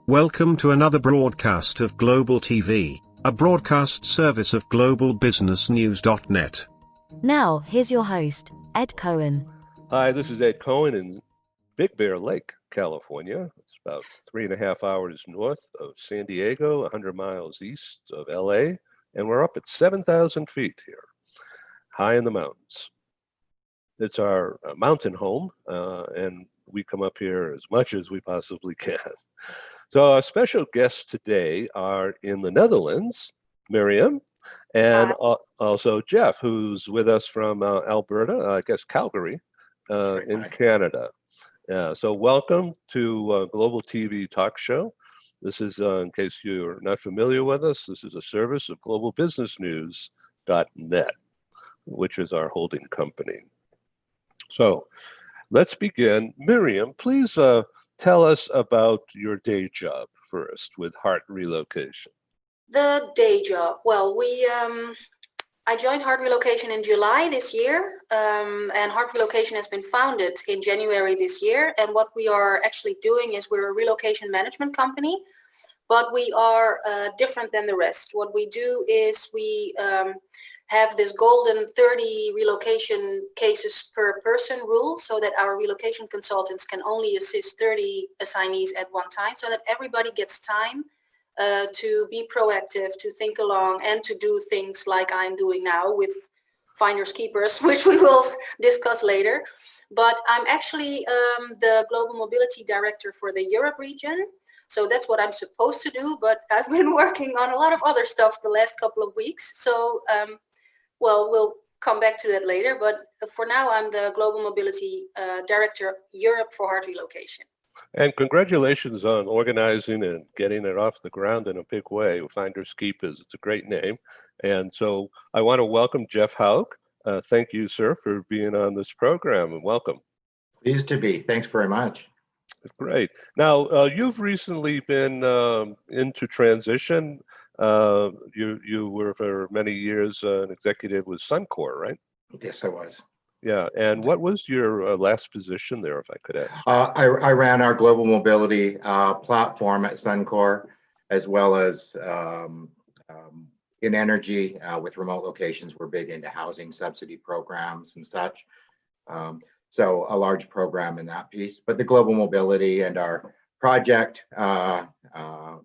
Welcome to another broadcast of Global TV, a broadcast service of globalbusinessnews.net. Now, here's your host, Ed Cohen. Hi, this is Ed Cohen in Big Bear Lake, California. It's about 3.5 hours north of San Diego, 100 miles east of LA, and we're up at 7,000 feet here, high in the mountains. It's our mountain home, and we come up here as much as we possibly can. So our special guests today are in the Netherlands, Miriam, and also Jeff, who's with us from Alberta, I guess Calgary, in Canada. So welcome to Global TV Talk Show. This is, in case you're not familiar with us, this is a service of globalbusinessnews.net, which is our holding company. So let's begin. Miriam, please tell us about your day job first with Houck Relocation. The day job. Well, I joined Houck Relocation in July this year, and Houck Relocation has been founded in January this year. And what we are actually doing is we're a relocation management company, but we are different than the rest. What we do is we have this golden 30 relocation cases per person rule, so that our relocation consultants can only assist 30 assignees at one time, so that everybody gets time to be proactive, to think along, and to do things like I'm doing now with finders keepers, which we will discuss later. But I'm actually the Global Mobility Director for the Europe region. So that's what I'm supposed to do, but I've been working on a lot of other stuff the last couple of weeks. So, well, we'll come back to that later. But for now, I'm the Global Mobility Director Europe for Houck Relocation. And congratulations on organizing and getting it off the ground in a big way. Finders Keepers, it's a great name. And so I want to welcome Jeff Houck. Thank you, sir, for being on this program, and welcome. Pleased to be. Thanks very much. Great. Now, you've recently been into transition. You were for many years an executive with Suncor, right? Yes, I was. Yeah, and what was your last position there, if I could ask? I ran our global mobility platform at Suncor, as well as in energy with remote locations. We're big into housing subsidy programs and such. So a large program in that piece. But the global mobility and our project,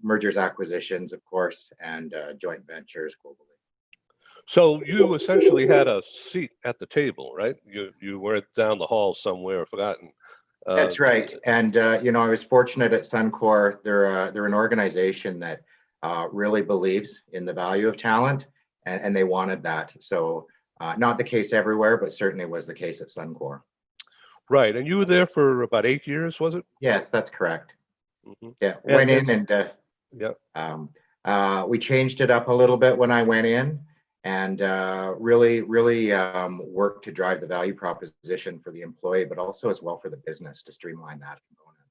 mergers, acquisitions, of course, and joint ventures globally. So you essentially had a seat at the table, right? You weren't down the hall somewhere, forgotten. That's right. And I was fortunate at Suncor. They're an organization that really believes in the value of talent, and they wanted that. So not the case everywhere, but certainly was the case at Suncor. Right, and you were there for about 8 years, was it? Yes, that's correct. Mm-hmm. Yeah, went in and we changed it up a little bit when I went in. And really work to drive the value proposition for the employee, but also as well for the business to streamline that component.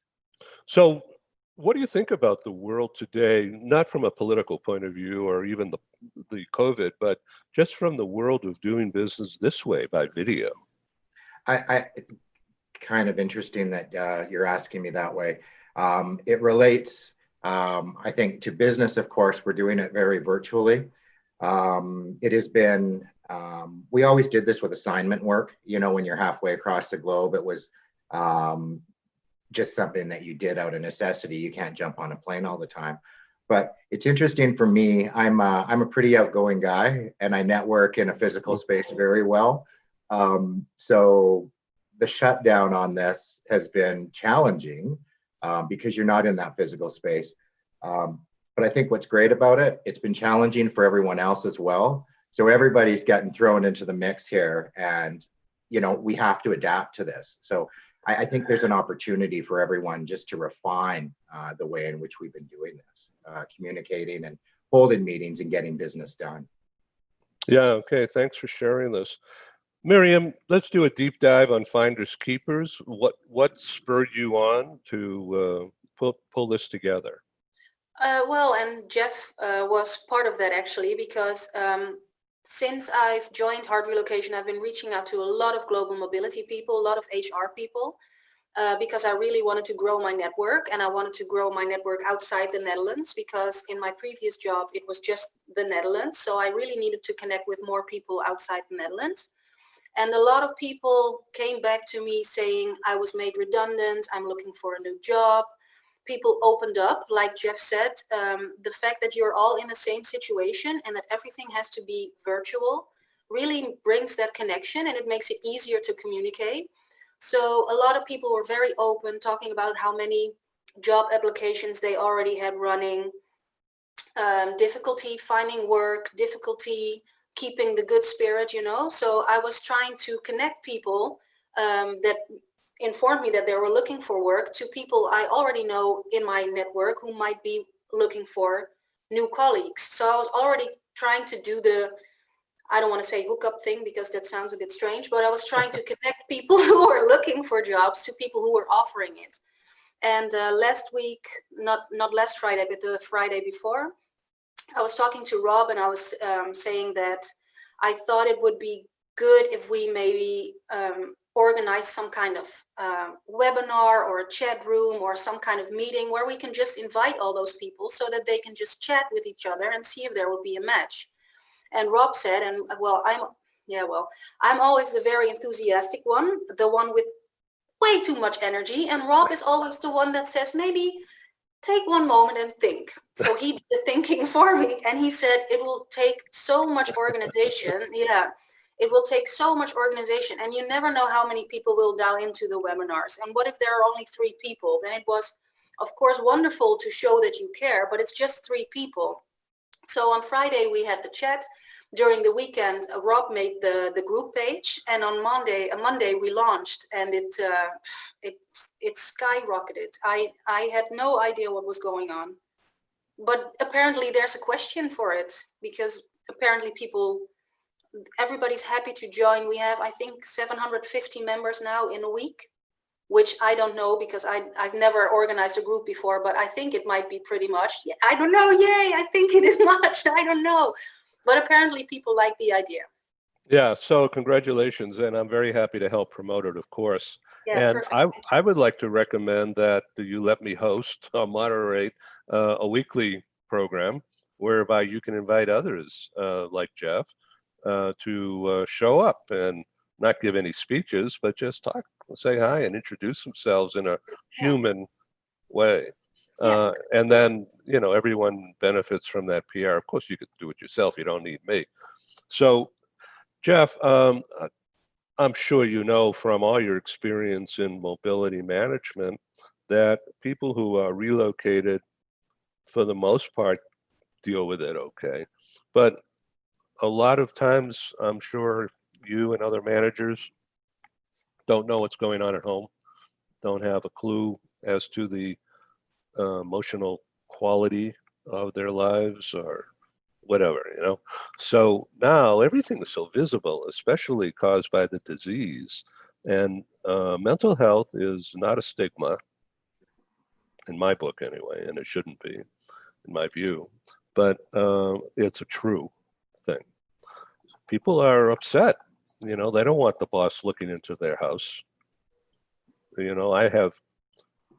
So what do you think about the world today, not from a political point of view or even the COVID, but just from the world of doing business this way by video? I kind of interesting that you're asking me that way. It relates, I think, to business. Of course, we're doing it very virtually. It has been, we always did this with assignment work, when you're halfway across the globe. It was just something that you did out of necessity. You can't jump on a plane all the time. But it's interesting for me. I'm a pretty outgoing guy, and I network in a physical space very well. So the shutdown on this has been challenging because you're not in that physical space. But I think what's great about it, it's been challenging for everyone else as well. So everybody's getting thrown into the mix here, and we have to adapt to this. So I think there's an opportunity for everyone just to refine the way in which we've been doing this, communicating and holding meetings and getting business done. Yeah, okay, thanks for sharing this. Miriam, let's do a deep dive on Finders Keepers. What spurred you on to pull this together? Well, and Jeff was part of that actually, because since I've joined Houck Relocation, I've been reaching out to a lot of global mobility people, a lot of HR people, because I really wanted to grow my network, and I wanted to grow my network outside the Netherlands, because in my previous job, it was just the Netherlands. So I really needed to connect with more people outside the Netherlands. And a lot of people came back to me saying, I was made redundant, I'm looking for a new job. People opened up, like Jeff said, the fact that you're all in the same situation and that everything has to be virtual really brings that connection, and it makes it easier to communicate. So a lot of people were very open, talking about how many job applications they already had running, difficulty finding work, difficulty keeping the good spirit, So I was trying to connect people that informed me that they were looking for work to people I already know in my network who might be looking for new colleagues. So I was already trying to do I don't want to say hookup thing because that sounds a bit strange, but I was trying to connect people who are looking for jobs to people who were offering it. And last week, not last Friday, but the Friday before, I was talking to Rob, and I was saying that I thought it would be good if we maybe organize some kind of webinar or a chat room or some kind of meeting where we can just invite all those people so that they can just chat with each other and see if there will be a match. And Rob said, and I'm always the very enthusiastic one, the one with way too much energy. And Rob is always the one that says, maybe take one moment and think. So he did the thinking for me, and he said, it will take so much organization. Yeah, it will take so much organization, and you never know how many people will dial into the webinars. And what if there are only 3 people? Then it was, of course, wonderful to show that you care, but it's just 3 people. So on Friday, we had the chat. During the weekend, Rob made the group page, and on Monday we launched, and it skyrocketed. I had no idea what was going on, but apparently there's a question for it, because apparently everybody's happy to join. We have, I think, 750 members now in a week, which I don't know because I've never organized a group before, but I think it might be pretty much. Yeah, I don't know. Yay, I think it is much. I don't know. But apparently people like the idea. Yeah, so congratulations, and I'm very happy to help promote it, of course. Yeah, And perfect. I would like to recommend that you let me host or moderate a weekly program whereby you can invite others like Jeff to show up and not give any speeches, but just talk, say hi, and introduce themselves in a human way. Yeah. And then, everyone benefits from that PR. Of course, you could do it yourself. You don't need me. So, Jeff, I'm sure you know from all your experience in mobility management that people who are relocated, for the most part, deal with it okay. But a lot of times, I'm sure you and other managers don't know what's going on at home, don't have a clue as to the emotional quality of their lives or whatever, So now everything is so visible, especially caused by the disease. And mental health is not a stigma, in my book anyway, and it shouldn't be, in my view. But it's a true thing. People are upset. They don't want the boss looking into their house. I have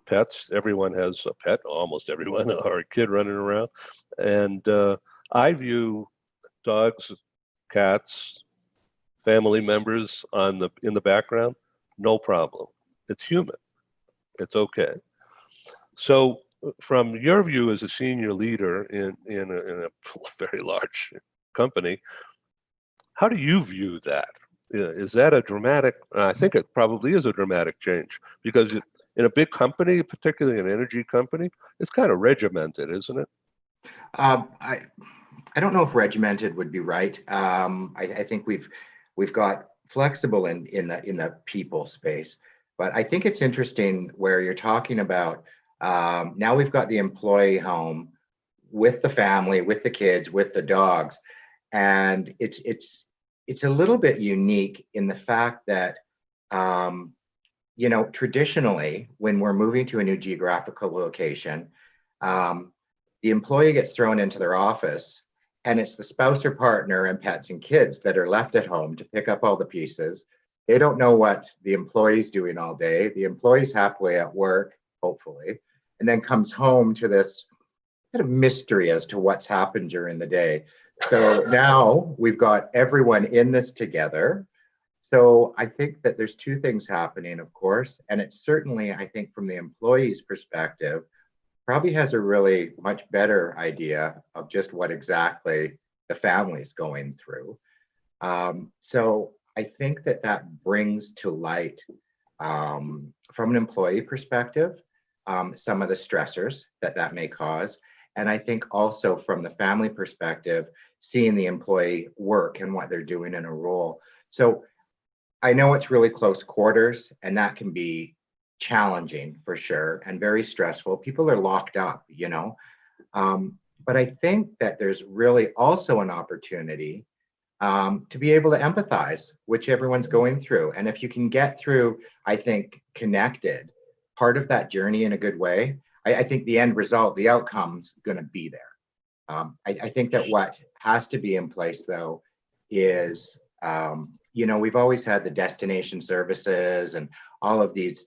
pets. Everyone has a pet, almost everyone, or a kid running around. And I view dogs, cats, family members in the background, no problem. It's human. It's okay. So from your view as a senior leader in a very large company, how do you view that? Is that a dramatic, I think it probably is a dramatic change, because in a big company, particularly an energy company, it's kind of regimented, isn't it? I don't know if regimented would be right. I think we've got flexible in the people space, but I think it's interesting where you're talking about now we've got the employee home with the family, with the kids, with the dogs, and it's a little bit unique in the fact that traditionally when we're moving to a new geographical location, the employee gets thrown into their office, and it's the spouse or partner and pets and kids that are left at home to pick up all the pieces, They don't know what the employee's doing all day. The employee's happily at work, hopefully, and then comes home to this kind of mystery as to what's happened during the day. So now we've got everyone in this together. So I think that there's two things happening, of course, and it's certainly, I think, from the employee's perspective, probably has a really much better idea of just what exactly the family's going through. So I think that that brings to light, from an employee perspective, some of the stressors that that may cause. And I think also from the family perspective, seeing the employee work and what they're doing in a role. So I know it's really close quarters, and that can be challenging for sure and very stressful. People are locked up, you know. But I think that there's really also an opportunity to be able to empathize, which everyone's going through. And if you can get through, I think, connected, part of that journey in a good way, I think the end result, the outcome's going to be there. I think that what has to be in place, though, is, you know, we've always had the destination services and all of these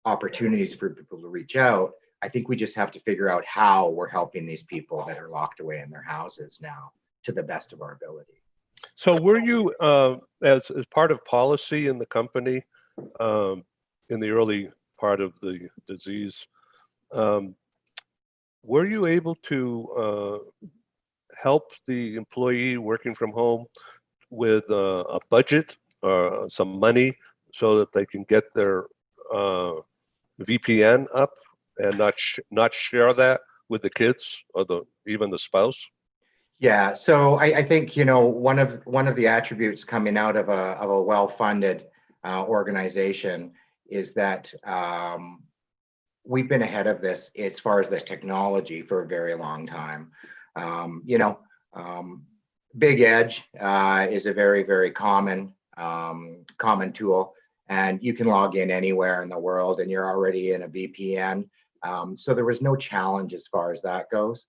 opportunities for people to reach out. I think we just have to figure out how we're helping these people that are locked away in their houses now to the best of our ability. So were you, as part of policy in the company, in the early part of the disease, were you able to help the employee working from home with a budget or some money so that they can get their VPN up and not share that with the kids or even the spouse? Yeah, so I think, you know, one of the attributes coming out of a well-funded organization is that we've been ahead of this as far as this technology for a very long time. You know, Big Edge is a very, very common tool, and you can log in anywhere in the world, and you're already in a VPN. So there was no challenge as far as that goes.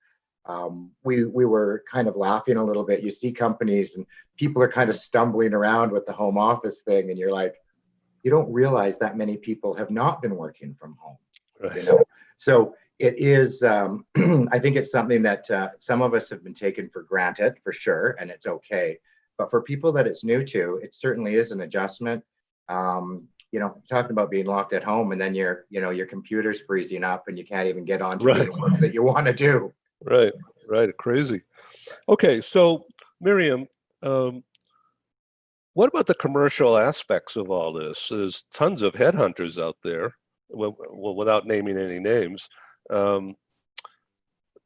We were kind of laughing a little bit. You see companies and people are kind of stumbling around with the home office thing, and you're like, you don't realize that many people have not been working from home. Right. You know? So it is, I think it's something that some of us have been taken for granted, for sure, and it's okay. But for people that it's new to, it certainly is an adjustment. You know, talking about being locked at home, and then your computer's freezing up and you can't even get on to do the work that you want to do. Right, crazy. Okay, so Miriam, what about the commercial aspects of all this? There's tons of headhunters out there, well, without naming any names.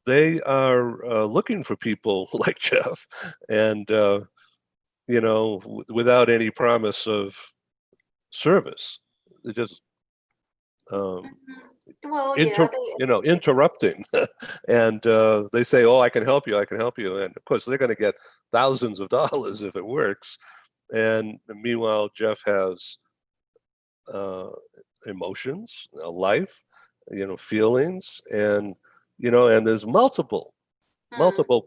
They are looking for people like Jeff, and you know, without any promise of service. They just Well, yeah, interrupting, and they say, "Oh, I can help you. I can help you." And of course, they're going to get thousands of dollars if it works. And meanwhile, Jeff has emotions, a life, you know, feelings, and and there's multiple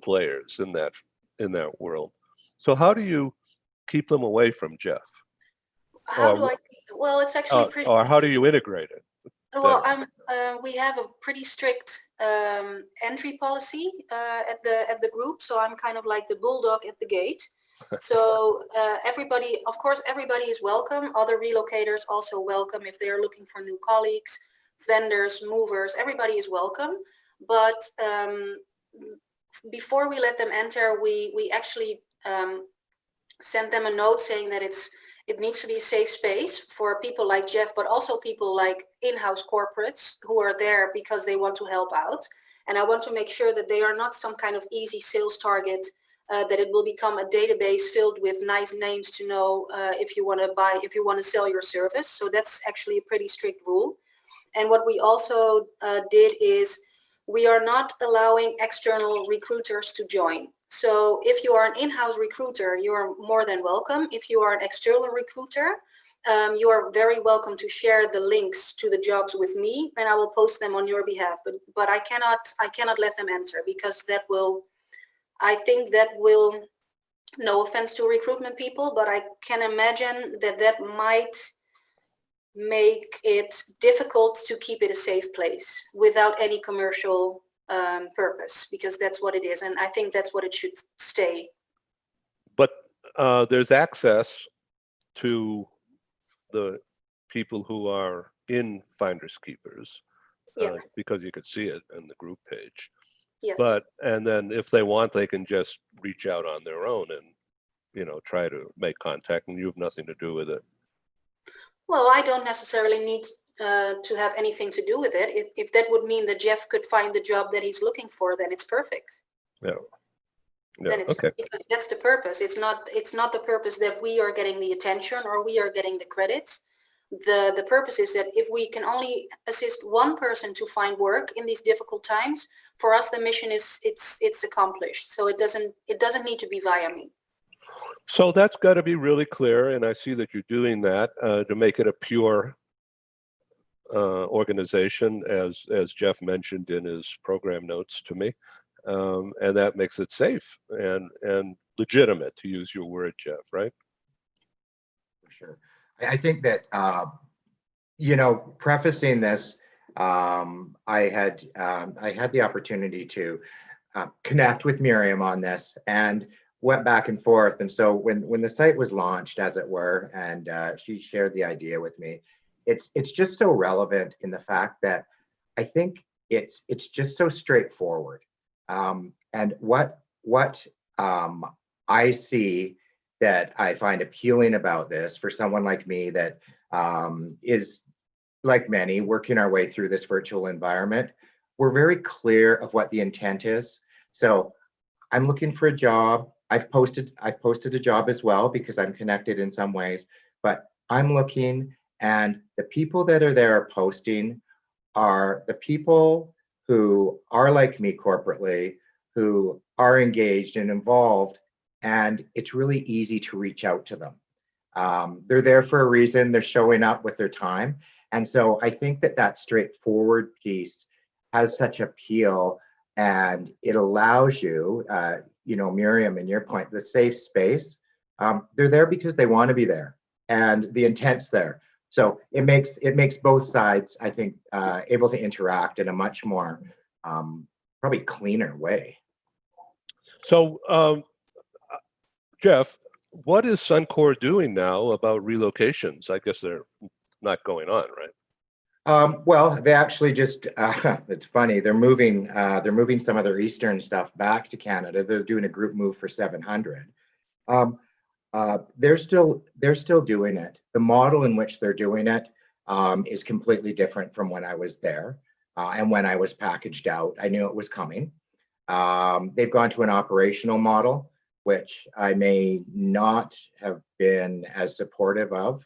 players in that world. So how do you keep them away from Jeff? How do I? Well, it's actually pretty. Or how do you integrate it? Well, we have a pretty strict entry policy at the group, so I'm kind of like the bulldog at the gate. So everybody, of course, everybody is welcome. Other relocators also welcome if they are looking for new colleagues, vendors, movers. Everybody is welcome. But before we let them enter, we actually send them a note saying that it needs to be a safe space for people like Jeff, but also people like in-house corporates who are there because they want to help out. And I want to make sure that they are not some kind of easy sales target, that it will become a database filled with nice names to know if you want to sell your service. So that's actually a pretty strict rule. And what we also did is we are not allowing external recruiters to join. So if you are an in-house recruiter, you are more than welcome. If you are an external recruiter, you are very welcome to share the links to the jobs with me, and I will post them on your behalf. But I cannot let them enter, because I think that will No offense to recruitment people, but I can imagine that that might make it difficult to keep it a safe place without any commercial purpose, because that's what it is. And I think that's what it should stay. But there's access to the people who are in Finders Keepers Yeah. because you could see it in the group page. Yes. But, and then if they want, they can just reach out on their own and, you know, try to make contact, and you have nothing to do with it. Well, I don't necessarily need to have anything to do with it. If that would mean that Jeff could find the job that he's looking for, then it's perfect. Yeah. Then it's Okay. because that's the purpose. It's not the purpose that we are getting the attention or we are getting the credits. The purpose is that if we can only assist one person to find work in these difficult times, for us the mission is it's accomplished. So it doesn't need to be via me. So that's got to be really clear, and I see that you're doing that to make it a pure organization, as Jeff mentioned in his program notes to me, and that makes it safe and legitimate, to use your word, Jeff, right? For sure. I think that, you know, prefacing this, I had the opportunity to connect with Miriam on this and went back and forth. And so when the site was launched, as it were, and she shared the idea with me, it's just so relevant in the fact that I think it's just so straightforward. And what I see that I find appealing about this for someone like me that is, like many, working our way through this virtual environment, we're very clear of what the intent is. So I'm looking for a job. I've posted a job as well because I'm connected in some ways, but I'm looking, and the people that are there posting are the people who are like me corporately, who are engaged and involved, and it's really easy to reach out to them. They're there for a reason. They're showing up with their time. And so I think that straightforward piece has such appeal, and it allows you, you know, Miriam, and your point, the safe space, they're there because they want to be there and the intent's there. So it makes both sides, I think, able to interact in a much more probably cleaner way. So, Jeff, what is Suncor doing now about relocations? I guess they're not going on, right? Well, they actually just, it's funny, they're moving some of their Eastern stuff back to Canada. They're doing a group move for 700. They're still doing it. The model in which they're doing it is completely different from when I was there and when I was packaged out. I knew it was coming. They've gone to an operational model, which I may not have been as supportive of.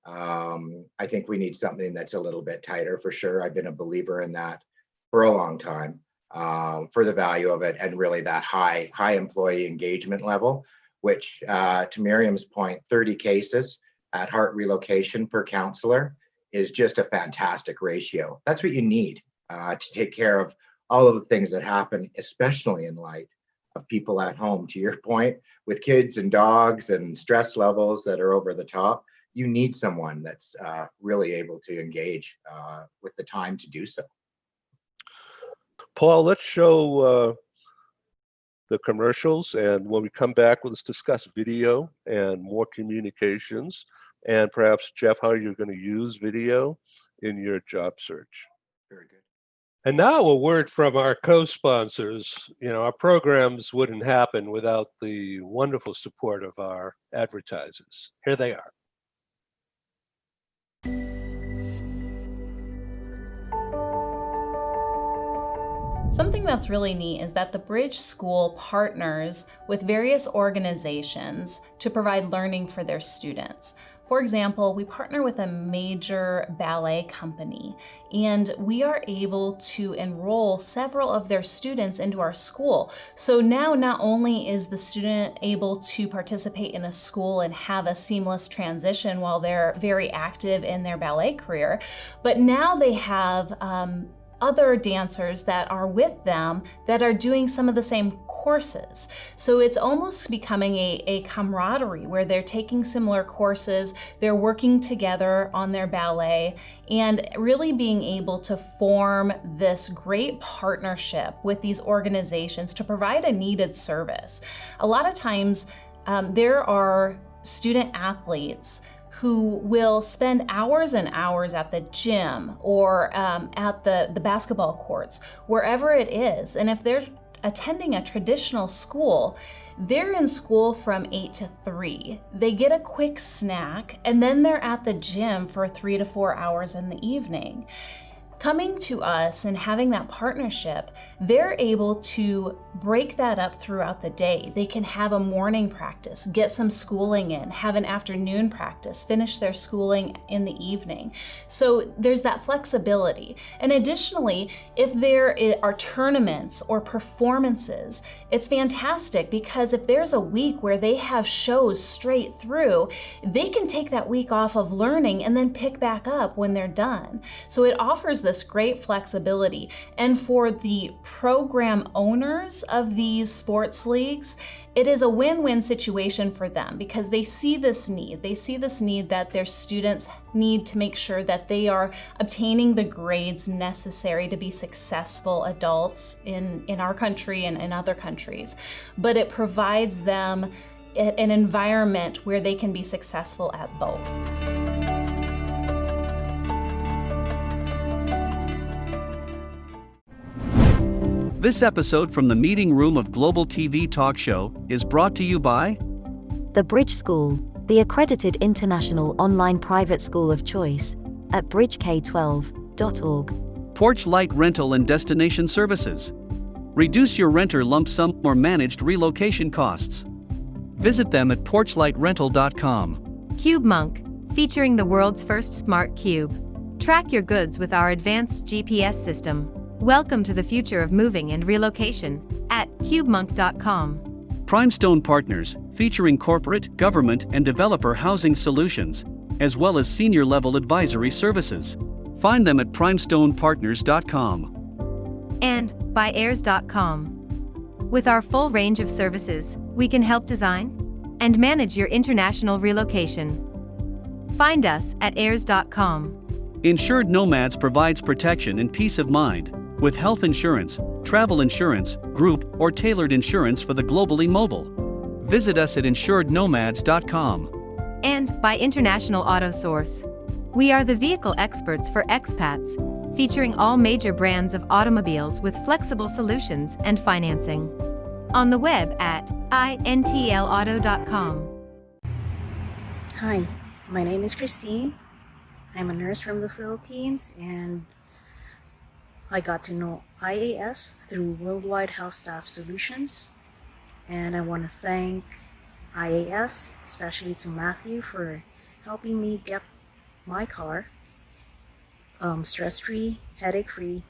I think we need something that's a little bit tighter for sure. I've been a believer in that for a long time, for the value of it, and really that high employee engagement level, which to Miriam's point, 30 cases at Heart Relocation per counselor is just a fantastic ratio. That's what you need to take care of all of the things that happen, especially in light of people at home. To your point, with kids and dogs and stress levels that are over the top, you need someone that's really able to engage with the time to do so. Paul, let's show the commercials, and when we come back, let's discuss video and more communications, and perhaps, Jeff, how you're going to use video in your job search. Very good. And now a word from our co-sponsors. You know, our programs wouldn't happen without the wonderful support of our advertisers. Here they are. Something that's really neat is that the Bridge School partners with various organizations to provide learning for their students. For example, we partner with a major ballet company, and we are able to enroll several of their students into our school. So now not only is the student able to participate in a school and have a seamless transition while they're very active in their ballet career, but now they have other dancers that are with them that are doing some of the same courses. So it's almost becoming a camaraderie where they're taking similar courses, they're working together on their ballet, and really being able to form this great partnership with these organizations to provide a needed service. A lot of times there are student athletes who will spend hours and hours at the gym or at the basketball courts, wherever it is. And if they're attending a traditional school, they're in school from 8 to 3. They get a quick snack, and then they're at the gym for 3 to 4 hours in the evening. Coming to us and having that partnership, they're able to break that up throughout the day. They can have a morning practice, get some schooling in, have an afternoon practice, finish their schooling in the evening. So there's that flexibility. And additionally, if there are tournaments or performances, it's fantastic because if there's a week where they have shows straight through, they can take that week off of learning and then pick back up when they're done. So it offers this great flexibility. And for the program owners of these sports leagues, it is a win-win situation for them because they see this need. They see this need that their students need to make sure that they are obtaining the grades necessary to be successful adults in our country and in other countries. But it provides them an environment where they can be successful at both. This episode from the meeting room of Global TV Talk Show is brought to you by The Bridge School, the accredited international online private school of choice at bridgek12.org. Porch Light Rental and Destination Services. Reduce your renter lump sum or managed relocation costs. Visit them at porchlightrental.com. Cube Monk, featuring the world's first smart cube. Track your goods with our advanced GPS system. Welcome to the future of moving and relocation at cubemonk.com. Primestone Partners, featuring corporate, government, and developer housing solutions, as well as senior-level advisory services. Find them at primestonepartners.com. And by heirs.com. With our full range of services, we can help design and manage your international relocation. Find us at heirs.com. Insured Nomads provides protection and peace of mind with health insurance, travel insurance, group, or tailored insurance for the globally mobile. Visit us at insurednomads.com. And by International Auto Source. We are the vehicle experts for expats, featuring all major brands of automobiles with flexible solutions and financing. On the web at intlauto.com. Hi, my name is Christine. I'm a nurse from the Philippines, and I got to know IAS through Worldwide Health Staff Solutions. And I want to thank IAS, especially to Matthew, for helping me get my car stress-free, headache-free.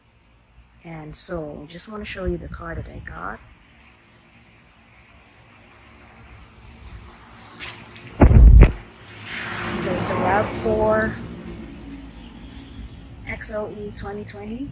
And so I just want to show you the car that I got. So it's a RAV4 XLE 2020.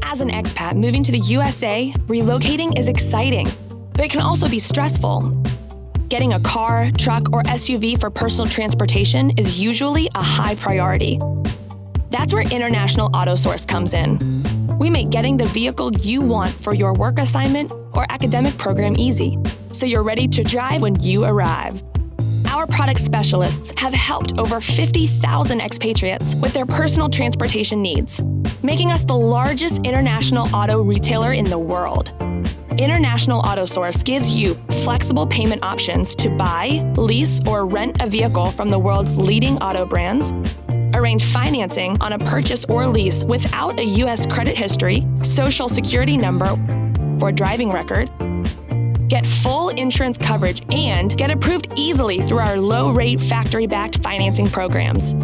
As an expat moving to the USA, relocating is exciting, but it can also be stressful. Getting a car, truck, or SUV for personal transportation is usually a high priority. That's where International Auto Source comes in. We make getting the vehicle you want for your work assignment or academic program easy, so you're ready to drive when you arrive. Our product specialists have helped over 50,000 expatriates with their personal transportation needs, making us the largest international auto retailer in the world. International Auto Source gives you flexible payment options to buy, lease, or rent a vehicle from the world's leading auto brands, arrange financing on a purchase or lease without a U.S. credit history, social security number, or driving record, Get full insurance coverage and get approved easily through our low-rate factory-backed financing programs.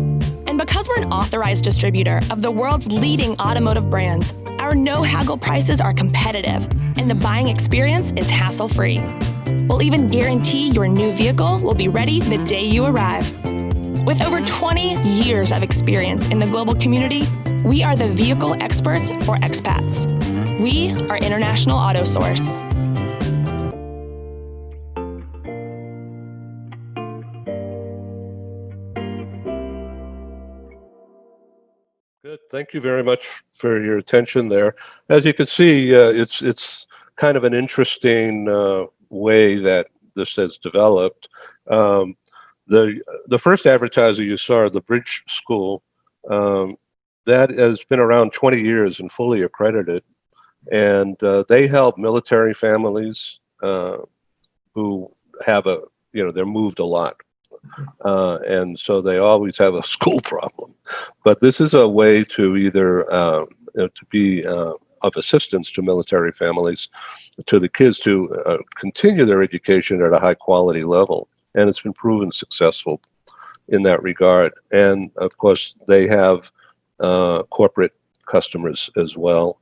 And because we're an authorized distributor of the world's leading automotive brands, our no-haggle prices are competitive, and the buying experience is hassle-free. We'll even guarantee your new vehicle will be ready the day you arrive. With over 20 years of experience in the global community, we are the vehicle experts for expats. We are International Auto Source. Good. Thank you very much for your attention there. As you can see, it's kind of an interesting way that this has developed. The first advertiser you saw, the Bridge School, that has been around 20 years and fully accredited, and they help military families who have they're moved a lot. And so they always have a school problem. But this is a way to either to be of assistance to military families, to the kids to continue their education at a high quality level. And it's been proven successful in that regard. And of course, they have corporate customers as well.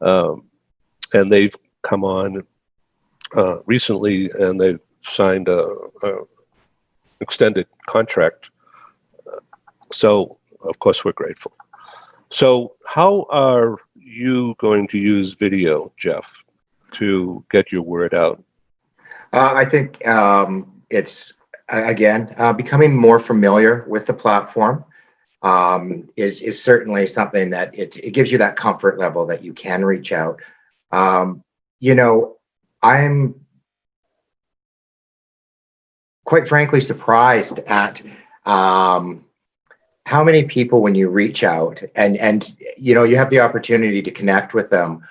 And they've come on recently, and they've signed a extended contract. So, of course, we're grateful. So how are you going to use video, Jeff, to get your word out? I think it's, again, becoming more familiar with the platform is certainly something that it gives you that comfort level that you can reach out. I'm quite frankly surprised at how many people, when you reach out and you have the opportunity to connect with them,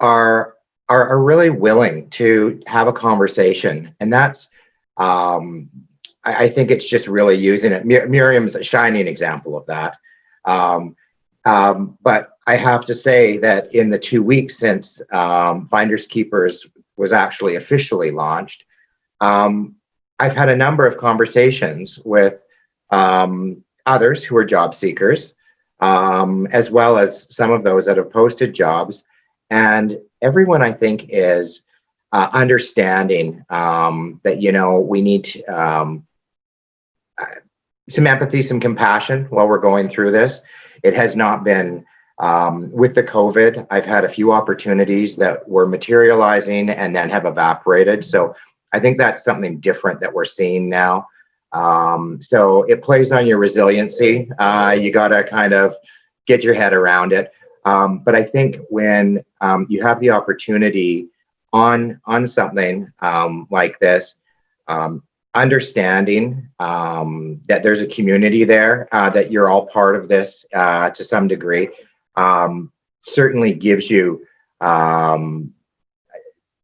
are really willing to have a conversation. And that's I think it's just really using it. Miriam's a shining example of that. But I have to say that in the 2 weeks since Finders Keepers was actually officially launched, I've had a number of conversations with others who are job seekers, as well as some of those that have posted jobs. And everyone, I think, is understanding that, we need some empathy, some compassion while we're going through this. It has not been, with the COVID, I've had a few opportunities that were materializing and then have evaporated. So I think that's something different that we're seeing now. So it plays on your resiliency. You got to kind of get your head around it. But I think when you have the opportunity on something like this, understanding that there's a community there, that you're all part of this to some degree, certainly gives you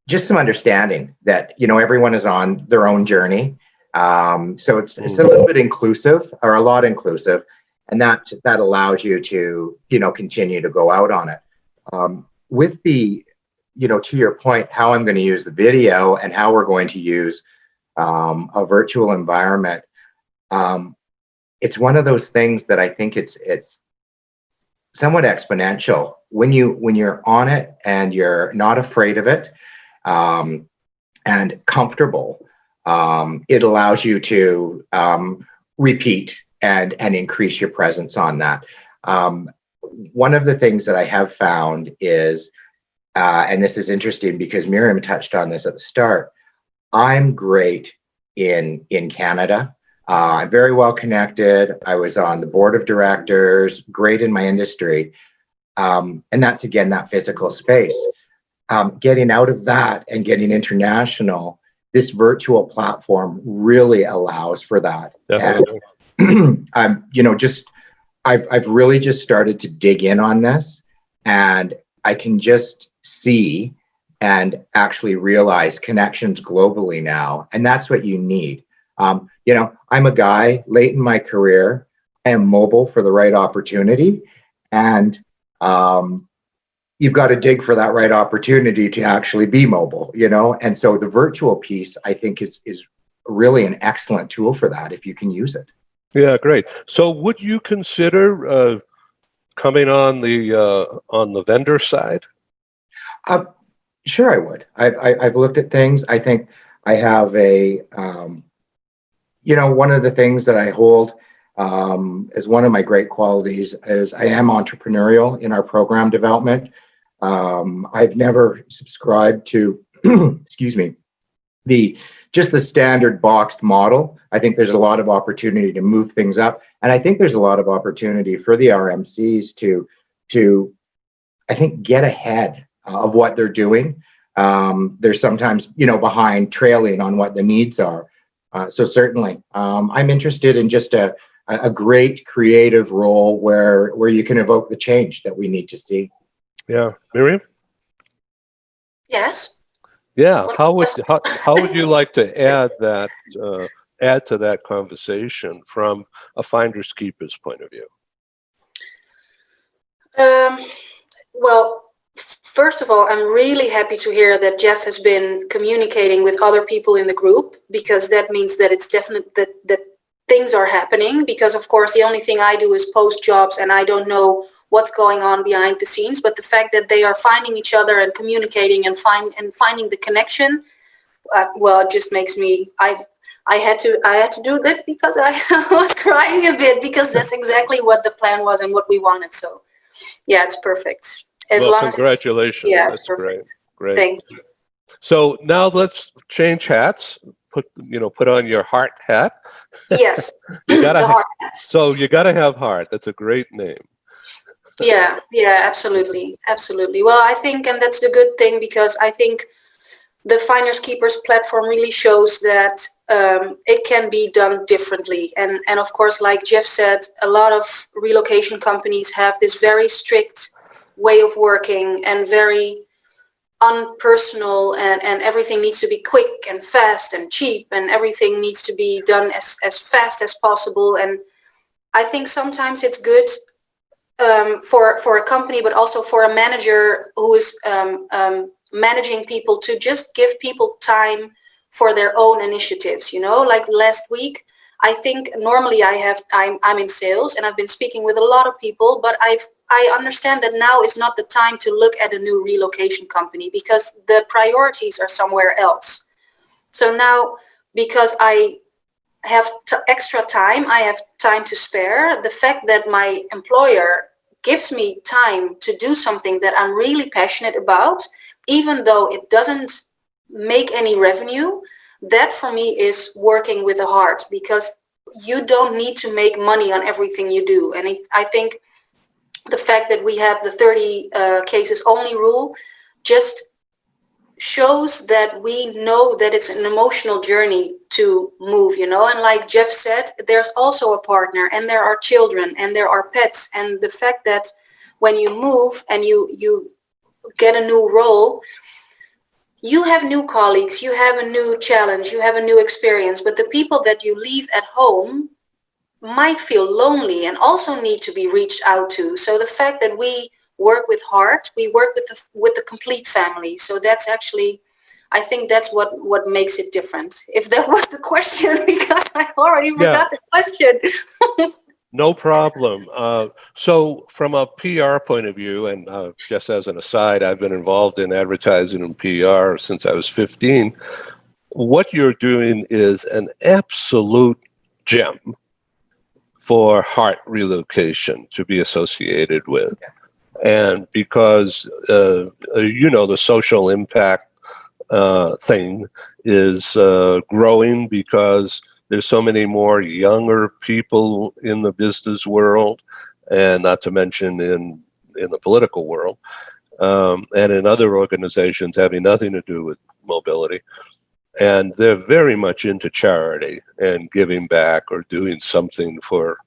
just some understanding that, everyone is on their own journey. So it's a little bit inclusive, or a lot inclusive, and that allows you to, continue to go out on it. With the, to your point, how I'm going to use the video and how we're going to use a virtual environment, it's one of those things that I think it's somewhat exponential when you're on it and you're not afraid of it, and comfortable. It allows you to repeat and increase your presence on that. One of the things that I have found is, and this is interesting because Miriam touched on this at the start, I'm great in Canada. I'm very well connected. I was on the board of directors, great in my industry. And that's, again, that physical space. Getting out of that and getting international, this virtual platform really allows for that. Definitely. And I've really just started to dig in on this, and I can just see and actually realize connections globally now. And that's what you need. I'm a guy late in my career. I am mobile for the right opportunity. And, you've got to dig for that right opportunity to actually be mobile, and so the virtual piece, I think, is really an excellent tool for that if you can use it. Yeah, great. So would you consider coming on the vendor side? Sure, I would. I've looked at things. I think I have one of the things that I hold as one of my great qualities is I am entrepreneurial in our program development. I've never subscribed to, excuse me, the standard boxed model. I think there's a lot of opportunity to move things up, and I think there's a lot of opportunity for the RMCs to I think get ahead of what they're doing. They're sometimes behind, trailing on what the needs are. So certainly, I'm interested in just a great creative role where you can evoke the change that we need to see. Yeah, Miriam. Yes. Yeah, how would you like to add to that conversation from a finders keepers point of view? Well, first of all, I'm really happy to hear that Jeff has been communicating with other people in the group, because that means that it's definite that things are happening. Because of course, the only thing I do is post jobs, and I don't know what's going on behind the scenes. But the fact that they are finding each other and communicating and finding the connection, well, it just makes me. I had to do that because I was crying a bit, because that's exactly what the plan was and what we wanted. So, yeah, it's perfect. Congratulations. Yeah, that's perfect. Great. Thank you. So now let's change hats. Put on your heart hat. Yes. The heart hat. So you got to have heart. That's a great name. Yeah, absolutely. Well, I think, and that's the good thing, because I think the Finders Keepers platform really shows that it can be done differently. And of course, like Jeff said, a lot of relocation companies have this very strict way of working and very unpersonal, and everything needs to be quick and fast and cheap, and everything needs to be done as fast as possible. And I think sometimes it's good for a company, but also for a manager who is managing people, to just give people time for their own initiatives. Like last week, I think normally I'm in sales, and I've been speaking with a lot of people, but I understand that now is not the time to look at a new relocation company, because the priorities are somewhere else. So now, because I have extra time, I have time to spare, the fact that my employer gives me time to do something that I'm really passionate about, even though it doesn't make any revenue, that for me is working with the heart, because you don't need to make money on everything you do. And I think the fact that we have the 30 cases only rule just shows that we know that it's an emotional journey to move, and like Jeff said, there's also a partner, and there are children, and there are pets. And the fact that when you move and you get a new role, you have new colleagues, you have a new challenge, you have a new experience, but the people that you leave at home might feel lonely and also need to be reached out to. So the fact that we work with heart, we work with the complete family. So that's actually, I think that's what makes it different. If that was the question, because I already forgot the question. No problem. So from a PR point of view, and just as an aside, I've been involved in advertising and PR since I was 15. What you're doing is an absolute gem for heart relocation to be associated with. And because, the social impact thing is growing, because there's so many more younger people in the business world, and not to mention in the political world, and in other organizations having nothing to do with mobility. And they're very much into charity and giving back or doing something for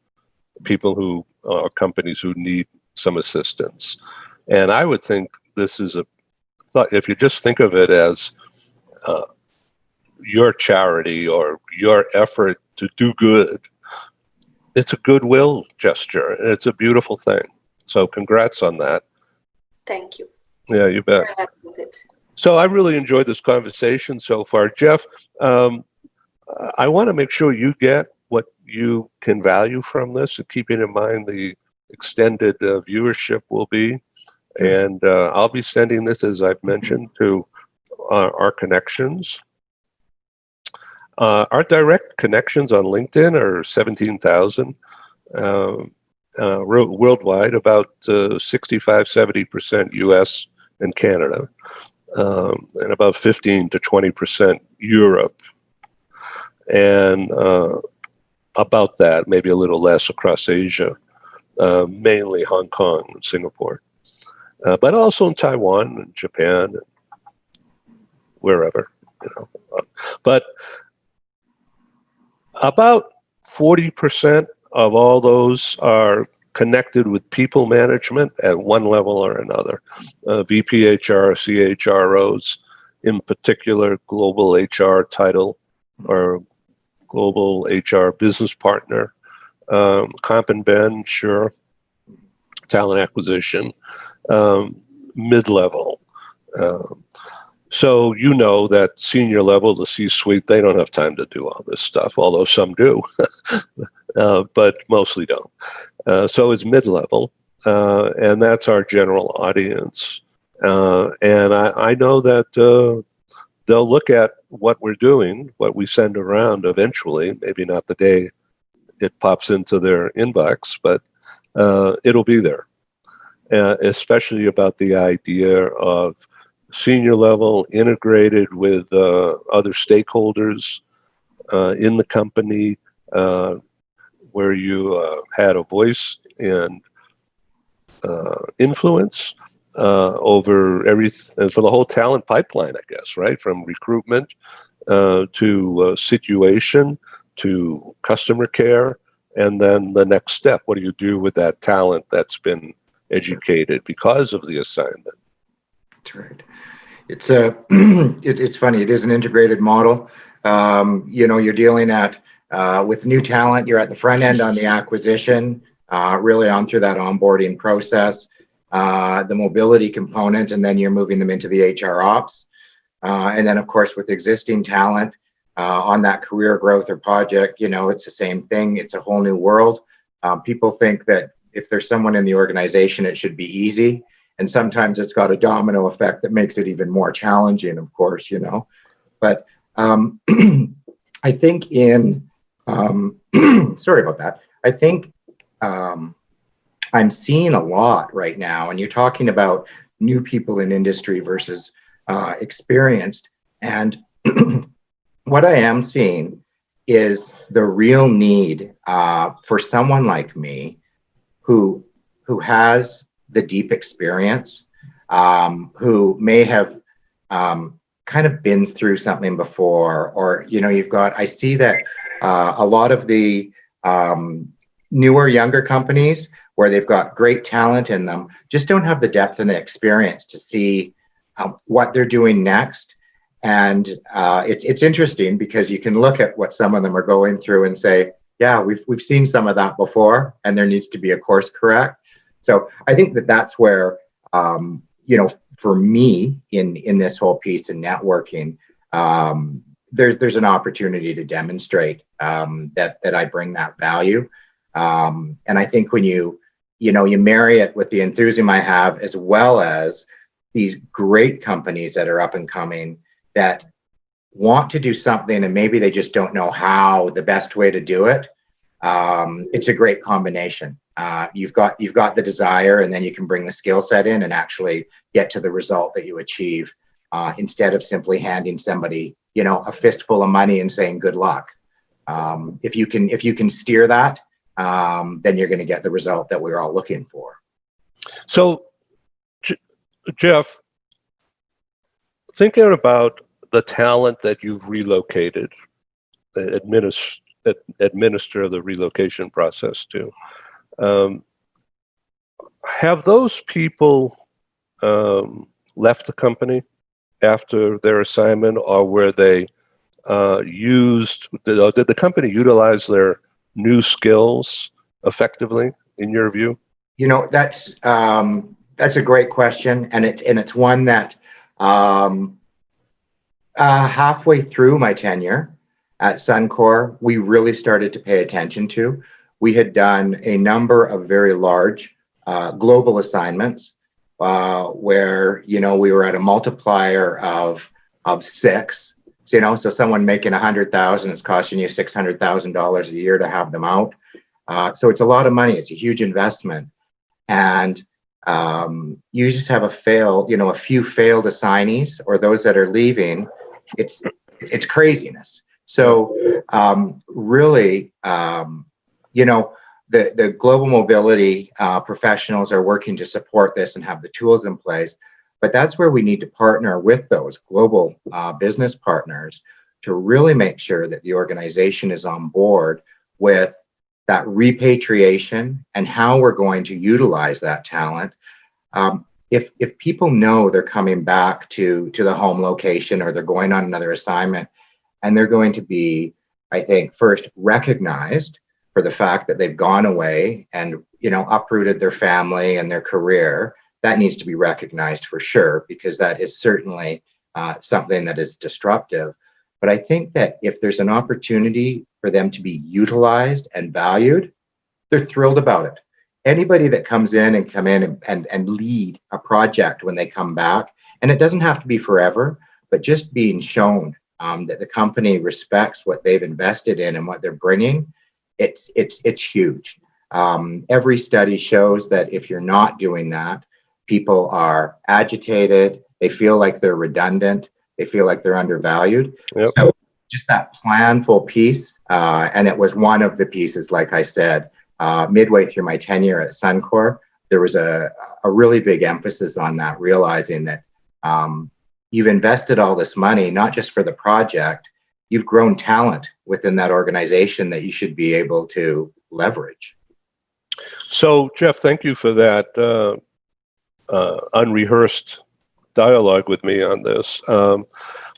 people who are companies who need some assistance. And I would think this is if you just think of it as your charity or your effort to do good, it's a goodwill gesture. It's a beautiful thing. So congrats on that. Thank you. Yeah, you bet. Very happy with it. So I really enjoyed this conversation so far. Jeff, I want to make sure you get what you can value from this, and keeping in mind the extended viewership will be. And I'll be sending this, as I've mentioned, to our connections. Our direct connections on LinkedIn are 17,000 worldwide, about 65-70% US and Canada, and about 15 to 20% Europe, and about that, maybe a little less across Asia, mainly Hong Kong and Singapore, but also in Taiwan and Japan, and wherever, But about 40% of all those are connected with people management at one level or another. VPHR, CHROs, in particular, global HR title or global HR business partner, comp and ben, sure, talent acquisition, mid-level. So you know that senior level, the C-suite, they don't have time to do all this stuff, although some do, but mostly don't. So it's mid-level, and that's our general audience. And I know that they'll look at what we're doing, what we send around eventually, maybe not the day it pops into their inbox, but it'll be there, especially about the idea of senior level integrated with other stakeholders in the company, where you had a voice and influence over everything, for the whole talent pipeline, I guess, right? From recruitment to situation to customer care, and then the next step. What do you do with that talent that's been educated because of the assignment? That's right. It's it's funny. It is an integrated model. You're dealing with new talent. You're at the front end on the acquisition, really on through that onboarding process, the mobility component, and then you're moving them into the HR ops. And then, of course, with existing talent on that career growth or project, it's the same thing. It's a whole new world. People think that if there's someone in the organization, it should be easy. And sometimes it's got a domino effect that makes it even more challenging, of course, But I think sorry about that. I think I'm seeing a lot right now, and you're talking about new people in industry versus experienced. And what I am seeing is the real need for someone like me who has the deep experience, who may have kind of been through something before, or I see that a lot of the newer, younger companies where they've got great talent in them just don't have the depth and the experience to see what they're doing next. And it's interesting because you can look at what some of them are going through and say, yeah, we've seen some of that before, and there needs to be a course correct. So I think that's where, for me in this whole piece in networking, there's an opportunity to demonstrate that I bring that value. And I think when you marry it with the enthusiasm I have, as well as these great companies that are up and coming that want to do something and maybe they just don't know how the best way to do it, it's a great combination. You've got the desire, and then you can bring the skill set in and actually get to the result that you achieve, instead of simply handing somebody, a fistful of money and saying good luck. If you can steer that, then you're going to get the result that we're all looking for. So, Jeff, thinking about the talent that you've relocated, administer the relocation process to. Have those people left the company after their assignment, or were they did the company utilize their new skills effectively, in your view? That's That's a great question, and it's one that halfway through my tenure at Suncor, we really started to pay attention to. We had done a number of very large global assignments where we were at a multiplier of 6. So someone making 100,000 is costing you $600,000 a year to have them out. So it's a lot of money. It's a huge investment, and you just have a few failed assignees or those that are leaving. It's craziness. So really, the global mobility professionals are working to support this and have the tools in place. But that's where we need to partner with those global business partners to really make sure that the organization is on board with that repatriation and how we're going to utilize that talent. If people know they're coming back to the home location, or they're going on another assignment, and they're going to be, I think, first recognized for the fact that they've gone away and uprooted their family and their career, that needs to be recognized for sure, because that is certainly something that is disruptive. But I think that if there's an opportunity for them to be utilized and valued, they're thrilled about it. Anybody that comes in and lead a project when they come back, and it doesn't have to be forever, but just being shown that the company respects what they've invested in and what they're bringing, it's huge. Every study shows that if you're not doing that, people are agitated, they feel like they're redundant, they feel like they're undervalued. Yep. So just that planful piece, and it was one of the pieces, like I said, midway through my tenure at Suncor, there was a really big emphasis on that, realizing that you've invested all this money, not just for the project, you've grown talent within that organization that you should be able to leverage. So, Jeff, thank you for that unrehearsed dialogue with me on this.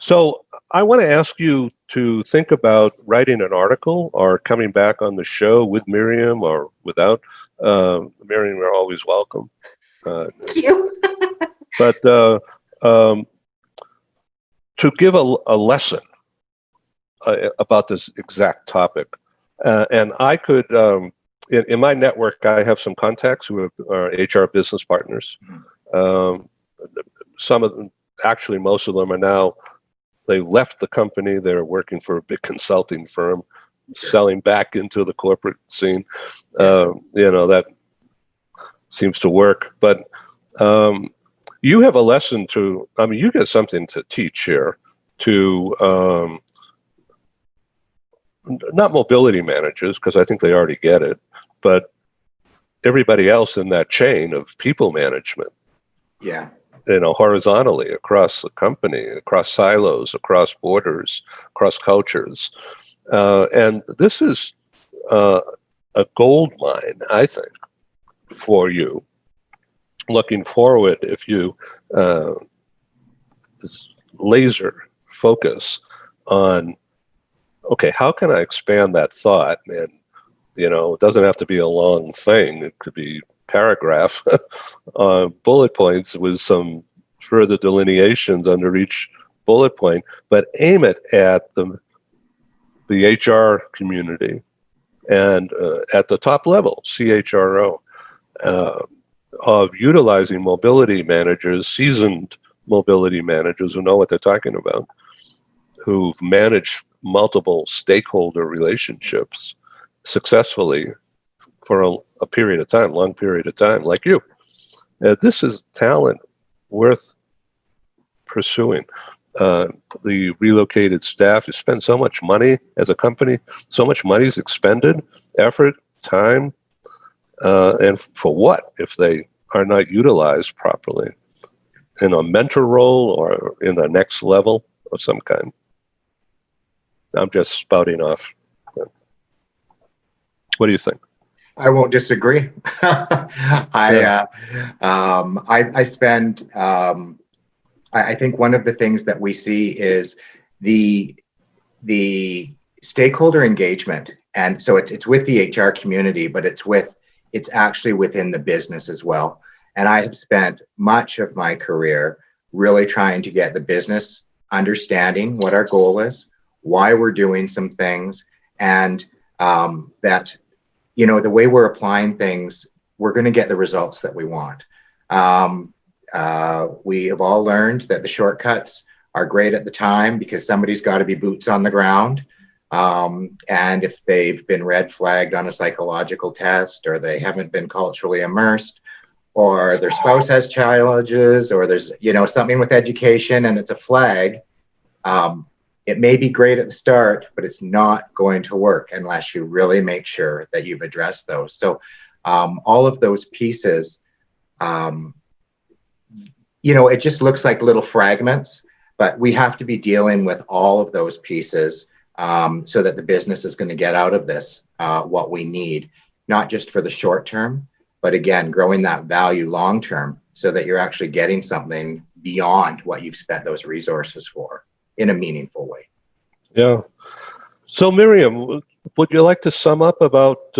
So I want to ask you to think about writing an article or coming back on the show with Miriam or without. Miriam, you're always welcome. Thank you. But to give a lesson about this exact topic. And I could, in my network, I have some contacts who are HR business partners. Some of them, actually most of them, are now, they left the company, they're working for a big consulting firm, selling back into the corporate scene. That seems to work. But you have a lesson you get something to teach here to, not mobility managers, because I think they already get it, but everybody else in that chain of people management. Yeah. Horizontally across the company, across silos, across borders, across cultures. And this is a gold mine, I think, for you. Looking forward, if you laser focus on, okay, how can I expand that thought? And, it doesn't have to be a long thing. It could be paragraph bullet points with some further delineations under each bullet point, but aim it at the HR community and at the top level, CHRO, of utilizing mobility managers, seasoned mobility managers who know what they're talking about, who've managed multiple stakeholder relationships successfully for a period of time, long period of time, like you. This is talent worth pursuing. The relocated staff, you spend so much money as a company, so much money is expended, effort, time, and for what if they are not utilized properly in a mentor role or in the next level of some kind? I'm just spouting off. What do you think? I won't disagree. I spend, I think one of the things that we see is the stakeholder engagement. And so it's with the HR community, but it's actually within the business as well. And I have spent much of my career really trying to get the business understanding what our goal is, why we're doing some things, and that, you know, the way we're applying things, we're going to get the results that we want. We have all learned that the shortcuts are great at the time because somebody's got to be boots on the ground. And if they've been red flagged on a psychological test, or they haven't been culturally immersed, or their spouse has challenges, or there's, you know, something with education and it's a flag, it may be great at the start, but it's not going to work unless you really make sure that you've addressed those. So all of those pieces, you know, it just looks like little fragments, but we have to be dealing with all of those pieces so that the business is going to get out of this what we need, not just for the short term, but again, growing that value long term so that you're actually getting something beyond what you've spent those resources for in a meaningful way. Yeah. So Miriam, would you like to sum up about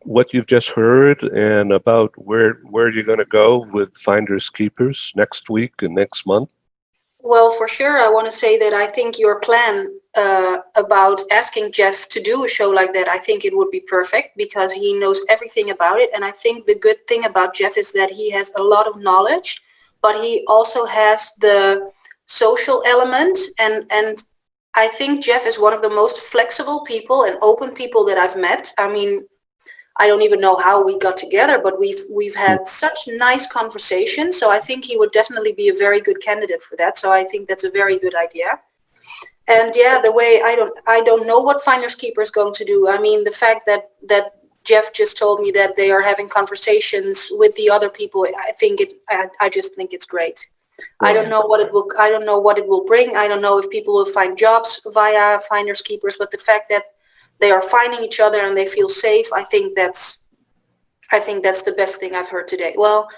what you've just heard and about where you're going to go with Finders Keepers next week and next month? Well, for sure, I want to say that I think your plan about asking Jeff to do a show like that, I think it would be perfect because he knows everything about it. And I think the good thing about Jeff is that he has a lot of knowledge, but he also has the social element. And I think Jeff is one of the most flexible people and open people that I've met. I mean, I don't even know how we got together, but we've had such nice conversations. So I think he would definitely be a very good candidate for that. So I think that's a very good idea. And yeah, the way I don't know what Finders Keeper is going to do. I mean, the fact that Jeff just told me that they are having conversations with the other people, I just think it's great. I don't know what it will bring. I don't know if people will find jobs via Finders Keepers, but the fact that they are finding each other and they feel safe, I think that's the best thing I've heard today. Well,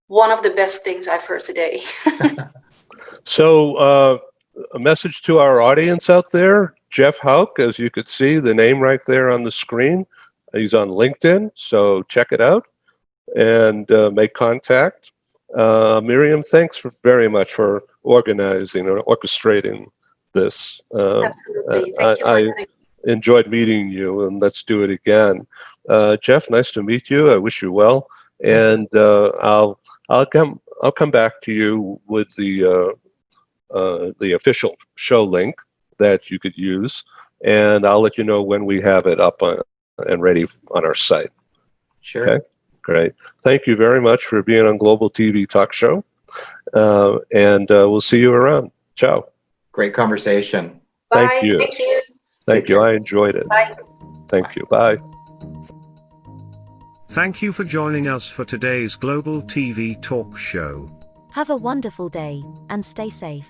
one of the best things I've heard today. So a message to our audience out there, Jeff Houck, as you could see the name right there on the screen. He's on LinkedIn, so check it out and make contact. Miriam, thanks very much for organizing or orchestrating this. Absolutely. Thank you for having me. Enjoyed meeting you, and let's do it again. Jeff, nice to meet you. I wish you well, and I'll come back to you with the official show link that you could use, and I'll let you know when we have it up and ready on our site. Sure. Okay. Great. Thank you very much for being on Global TV Talk Show, and we'll see you around. Ciao. Great conversation. Bye. Thank you. Thank you. Thank you. I enjoyed it. Bye. Thank you. Bye. Thank you for joining us for today's Global TV Talk Show. Have a wonderful day and stay safe.